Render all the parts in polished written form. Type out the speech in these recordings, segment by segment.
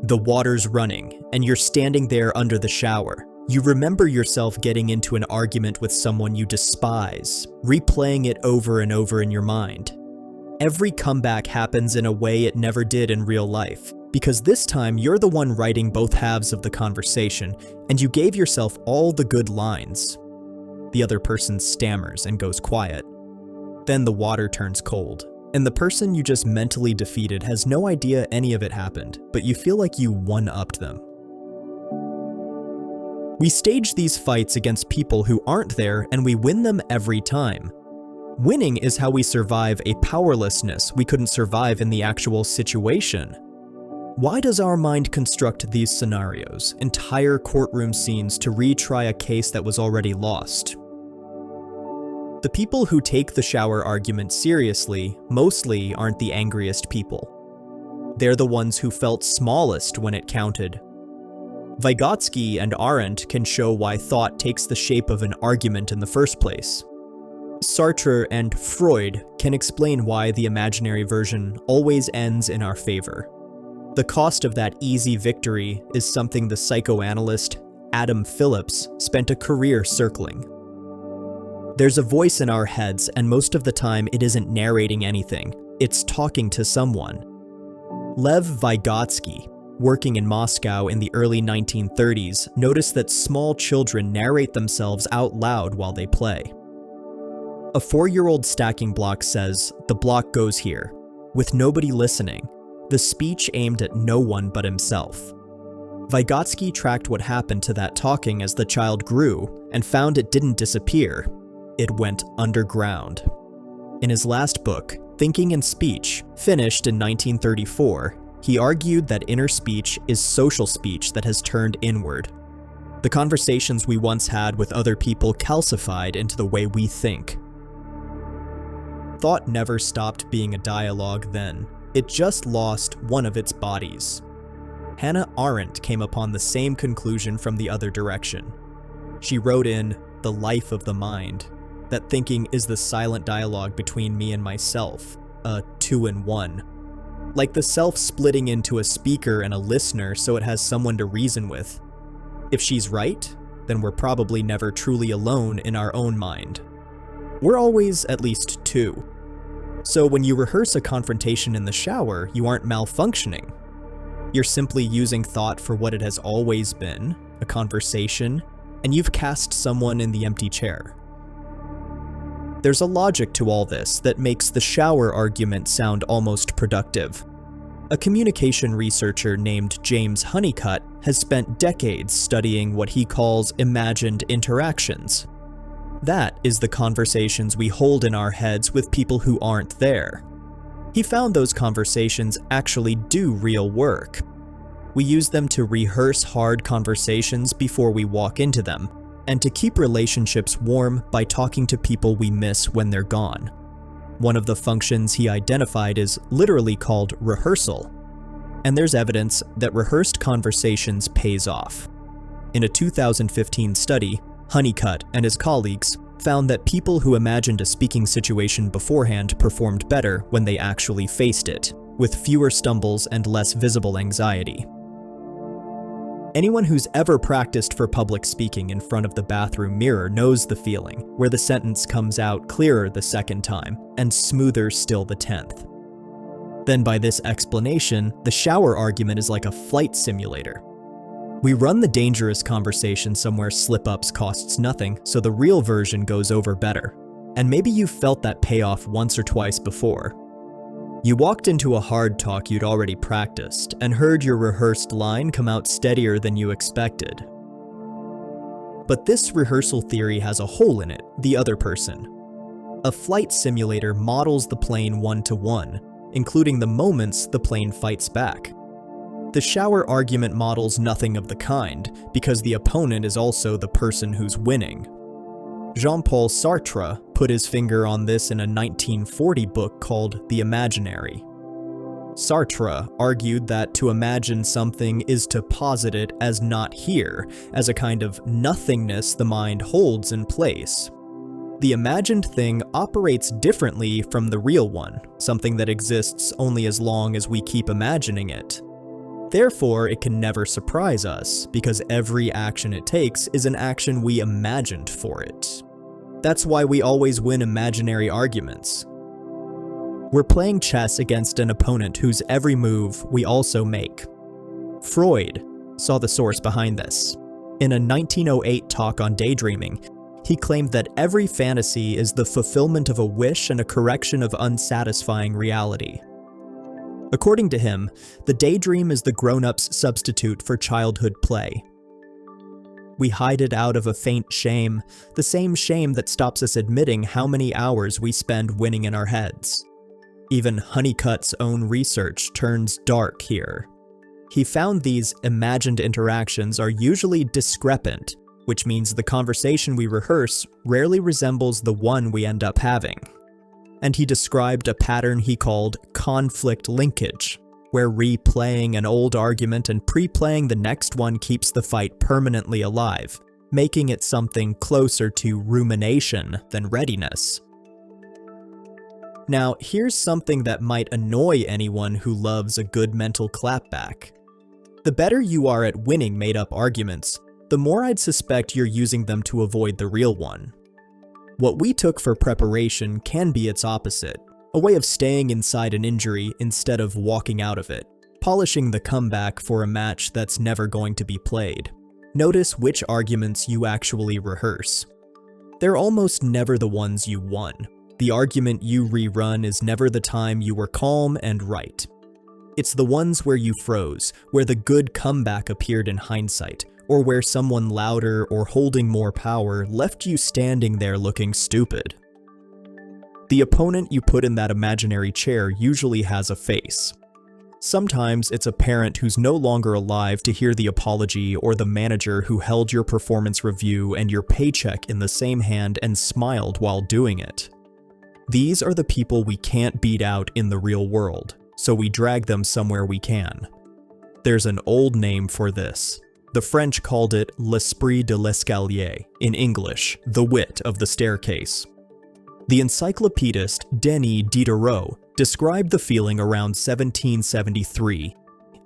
The water's running, and you're standing there under the shower. You remember yourself getting into an argument with someone you despise, replaying it over and over in your mind. Every comeback happens in a way it never did in real life, because this time you're the one writing both halves of the conversation, and you gave yourself all the good lines. The other person stammers and goes quiet. Then the water turns cold, and the person you just mentally defeated has no idea any of it happened, but you feel like you one-upped them. We stage these fights against people who aren't there, and we win them every time. Winning is how we survive a powerlessness we couldn't survive in the actual situation. Why does our mind construct these scenarios, entire courtroom scenes, to retry a case that was already lost? The people who take the shower argument seriously mostly aren't the angriest people. They're the ones who felt smallest when it counted. Vygotsky and Arendt can show why thought takes the shape of an argument in the first place. Sartre and Freud can explain why the imaginary version always ends in our favor. The cost of that easy victory is something the psychoanalyst Adam Phillips spent a career circling. There's a voice in our heads, and most of the time it isn't narrating anything, it's talking to someone. Lev Vygotsky, working in Moscow in the early 1930s, noticed that small children narrate themselves out loud while they play. A 4-year-old stacking block says, "The block goes here," with nobody listening, the speech aimed at no one but himself. Vygotsky tracked what happened to that talking as the child grew and found it didn't disappear. It went underground. In his last book, Thinking and Speech, finished in 1934, he argued that inner speech is social speech that has turned inward. The conversations we once had with other people calcified into the way we think. Thought never stopped being a dialogue then. It just lost one of its bodies. Hannah Arendt came upon the same conclusion from the other direction. She wrote in The Life of the Mind that thinking is the silent dialogue between me and myself, a 2-in-1. Like the self splitting into a speaker and a listener so it has someone to reason with. If she's right, then we're probably never truly alone in our own mind. We're always at least two. So when you rehearse a confrontation in the shower, you aren't malfunctioning. You're simply using thought for what it has always been, a conversation, and you've cast someone in the empty chair. There's a logic to all this that makes the shower argument sound almost productive. A communication researcher named James Honeycutt has spent decades studying what he calls imagined interactions. That is the conversations we hold in our heads with people who aren't there. He found those conversations actually do real work. We use them to rehearse hard conversations before we walk into them, and to keep relationships warm by talking to people we miss when they're gone. One of the functions he identified is literally called rehearsal, and there's evidence that rehearsed conversations pays off. In a 2015 study, Honeycutt and his colleagues found that people who imagined a speaking situation beforehand performed better when they actually faced it, with fewer stumbles and less visible anxiety. Anyone who's ever practiced for public speaking in front of the bathroom mirror knows the feeling, where the sentence comes out clearer the second time, and smoother still the 10th. Then by this explanation, the shower argument is like a flight simulator. We run the dangerous conversation somewhere slip-ups costs nothing, so the real version goes over better. And maybe you've felt that payoff once or twice before. You walked into a hard talk you'd already practiced, and heard your rehearsed line come out steadier than you expected. But this rehearsal theory has a hole in it, the other person. A flight simulator models the plane one-to-one, including the moments the plane fights back. The shower argument models nothing of the kind, because the opponent is also the person who's winning. Jean-Paul Sartre put his finger on this in a 1940 book called The Imaginary. Sartre argued that to imagine something is to posit it as not here, as a kind of nothingness the mind holds in place. The imagined thing operates differently from the real one, something that exists only as long as we keep imagining it. Therefore, it can never surprise us, because every action it takes is an action we imagined for it. That's why we always win imaginary arguments. We're playing chess against an opponent whose every move we also make. Freud saw the source behind this. In a 1908 talk on daydreaming, he claimed that every fantasy is the fulfillment of a wish and a correction of unsatisfying reality. According to him, the daydream is the grown-up's substitute for childhood play. We hide it out of a faint shame, the same shame that stops us admitting how many hours we spend winning in our heads. Even Honeycutt's own research turns dark here. He found these imagined interactions are usually discrepant, which means the conversation we rehearse rarely resembles the one we end up having. And he described a pattern he called conflict linkage, where replaying an old argument and pre-playing the next one keeps the fight permanently alive, making it something closer to rumination than readiness. Now, here's something that might annoy anyone who loves a good mental clapback. The better you are at winning made-up arguments, the more I'd suspect you're using them to avoid the real one. What we took for preparation can be its opposite, a way of staying inside an injury instead of walking out of it, polishing the comeback for a match that's never going to be played. Notice which arguments you actually rehearse. They're almost never the ones you won. The argument you rerun is never the time you were calm and right. It's the ones where you froze, where the good comeback appeared in hindsight, or where someone louder or holding more power left you standing there looking stupid. The opponent you put in that imaginary chair usually has a face. Sometimes it's a parent who's no longer alive to hear the apology, or the manager who held your performance review and your paycheck in the same hand and smiled while doing it. These are the people we can't beat out in the real world, so we drag them somewhere we can. There's an old name for this. The French called it l'esprit de l'escalier, in English, the wit of the staircase. The encyclopedist Denis Diderot described the feeling around 1773,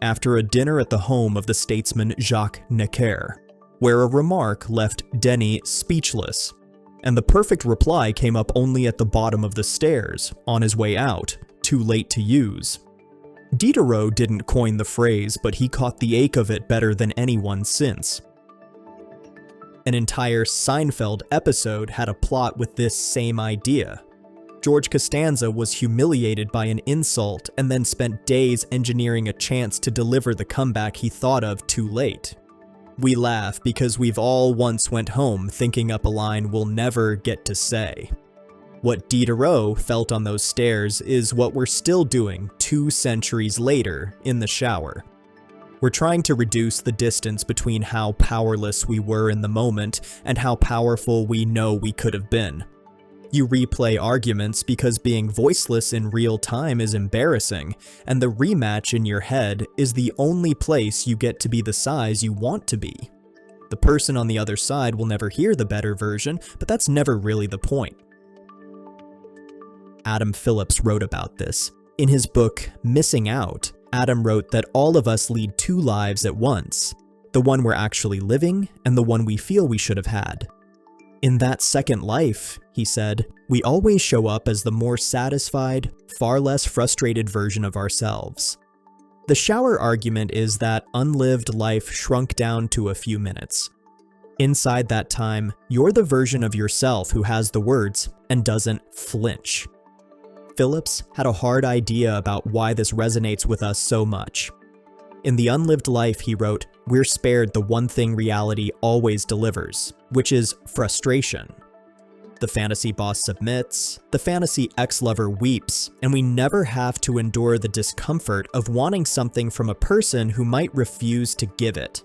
after a dinner at the home of the statesman Jacques Necker, where a remark left Denis speechless, and the perfect reply came up only at the bottom of the stairs, on his way out, too late to use. Diderot didn't coin the phrase, but he caught the ache of it better than anyone since. An entire Seinfeld episode had a plot with this same idea. George Costanza was humiliated by an insult and then spent days engineering a chance to deliver the comeback he thought of too late. We laugh because we've all once went home thinking up a line we'll never get to say. What Diderot felt on those stairs is what we're still doing 2 centuries later in the shower. We're trying to reduce the distance between how powerless we were in the moment and how powerful we know we could have been. You replay arguments because being voiceless in real time is embarrassing, and the rematch in your head is the only place you get to be the size you want to be. The person on the other side will never hear the better version, but that's never really the point. Adam Phillips wrote about this. In his book, Missing Out, Adam wrote that all of us lead 2 lives at once, the one we're actually living and the one we feel we should have had. In that second life, he said, we always show up as the more satisfied, far less frustrated version of ourselves. The shower argument is that unlived life shrunk down to a few minutes. Inside that time, you're the version of yourself who has the words and doesn't flinch. Phillips had a hard idea about why this resonates with us so much. In The Unlived Life, he wrote, we're spared the one thing reality always delivers, which is frustration. The fantasy boss submits, the fantasy ex-lover weeps, and we never have to endure the discomfort of wanting something from a person who might refuse to give it.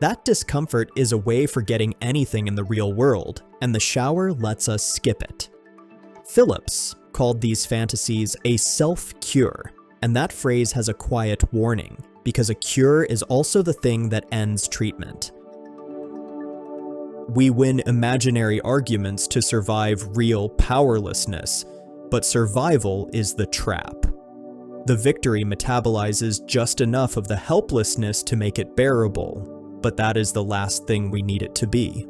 That discomfort is a way for getting anything in the real world, and the shower lets us skip it. Phillips called these fantasies a self-cure, and that phrase has a quiet warning, because a cure is also the thing that ends treatment. We win imaginary arguments to survive real powerlessness, but survival is the trap. The victory metabolizes just enough of the helplessness to make it bearable, but that is the last thing we need it to be.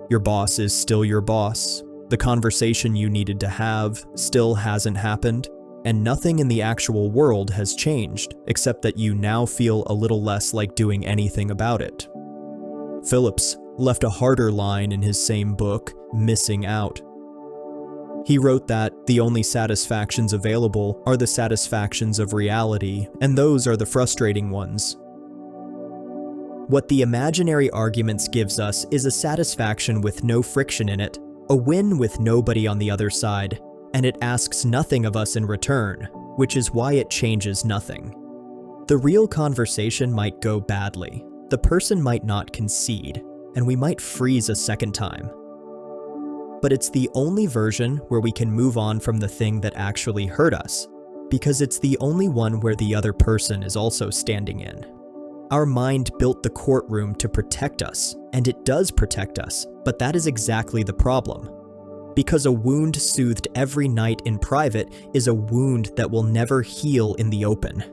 Your boss is still your boss. The conversation you needed to have still hasn't happened, and nothing in the actual world has changed, except that you now feel a little less like doing anything about it. Phillips left a harder line in his same book, Missing Out. He wrote that the only satisfactions available are the satisfactions of reality, and those are the frustrating ones. What the imaginary arguments gives us is a satisfaction with no friction in it, a win with nobody on the other side, and it asks nothing of us in return, which is why it changes nothing. The real conversation might go badly, the person might not concede, and we might freeze a second time. But it's the only version where we can move on from the thing that actually hurt us, because it's the only one where the other person is also standing in. Our mind built the courtroom to protect us, and it does protect us, but that is exactly the problem. Because a wound soothed every night in private is a wound that will never heal in the open.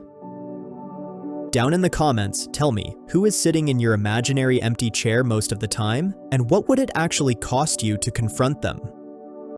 Down in the comments, tell me, who is sitting in your imaginary empty chair most of the time, and what would it actually cost you to confront them?